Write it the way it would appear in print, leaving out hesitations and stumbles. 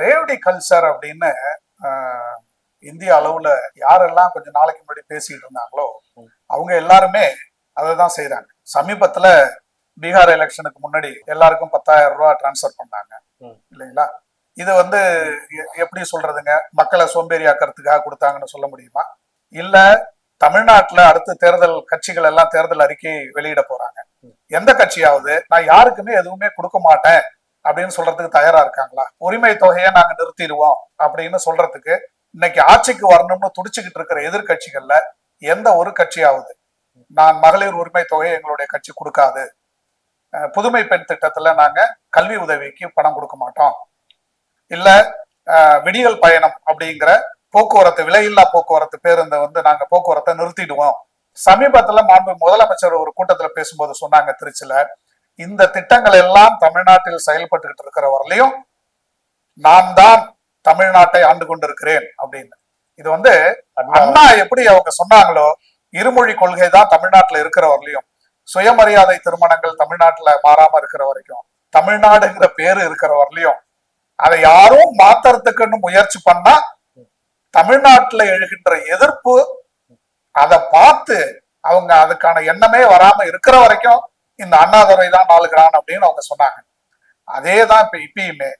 Revdi culture அப்படின்னு ஆஹ், இந்திய அளவுல யாரெல்லாம் கொஞ்ச நாளைக்கு முன்னாடி பேசிட்டு இருந்தாங்களோ அவங்க எல்லாருமே அதை தான் செய்யறாங்க. சமீபத்துல பீகார் எலெக்ஷனுக்கு முன்னாடி எல்லாருக்கும் 10,000 ரூபாய் டிரான்ஸ்ஃபர் பண்ணாங்க இல்லைங்களா? இது வந்து எப்படி சொல்றதுங்க, மக்களை சோம்பேறி ஆக்கிறதுக்காக கொடுத்தாங்கன்னு சொல்ல முடியுமா? இல்ல தமிழ்நாட்டுல அடுத்த தேர்தல் கட்சிகள் எல்லாம் தேர்தல் அறிக்கை வெளியிட போறாங்க. எந்த கட்சியாவது நான் யாருக்குமே எதுவுமே கொடுக்க மாட்டேன் அப்படின்னு சொல்றதுக்கு தயாரா இருக்காங்களா? உரிமை தொகையை நாங்க நிறுத்திடுவோம் அப்படின்னு சொல்றதுக்கு இன்னைக்கு ஆட்சிக்கு வரணும்னு துடிச்சுக்கிட்டு இருக்கிற எதிர்கட்சிகள்ல எந்த ஒரு கட்சியாவது நான் மகளிர் உரிமை தொகையை எங்களுடைய கட்சி கொடுக்காது, புதுமை பெண் திட்டத்துல நாங்க கல்வி உதவிக்கு பணம் கொடுக்க மாட்டோம், இல்ல விடியல் பயணம் அப்படிங்கிற போக்குவரத்து விலையில்லா போக்குவரத்து பேருந்தை வந்து நாங்க போக்குவரத்தை நிறுத்திடுவோம். சமீபத்துல மாண்பு முதலமைச்சர் ஒரு கூட்டத்துல பேசும்போது சொன்னாங்க திருச்சியில, இந்த திட்டங்கள் எல்லாம் தமிழ்நாட்டில் செயல்பட்டு இருக்கிற வரலையும் நான் தான் தமிழ்நாட்டை ஆண்டு கொண்டிருக்கிறேன் அப்படின்னு. இது வந்து அண்ணா எப்படி அவங்க சொன்னாங்களோ, இருமொழி கொள்கை தான் தமிழ்நாட்டுல இருக்கிற வரலையும், சுயமரியாதை திருமணங்கள் தமிழ்நாட்டுல மாறாம இருக்கிற வரைக்கும், தமிழ்நாடுங்கிற பேரு இருக்கிற வரலையும், அதை யாரும் மாத்துறதுக்குன்னு முயற்சி பண்ணா தமிழ்நாட்டுல எழுகின்ற எதிர்ப்பு அதை பார்த்து அவங்க அதுக்கான எண்ணமே வராம இருக்கிற வரைக்கும் இந்த அண்ணாதுரை தான் நாளுகிறான் அப்படின்னு அவங்க சொன்னாங்க. அதே தான் இப்பயுமே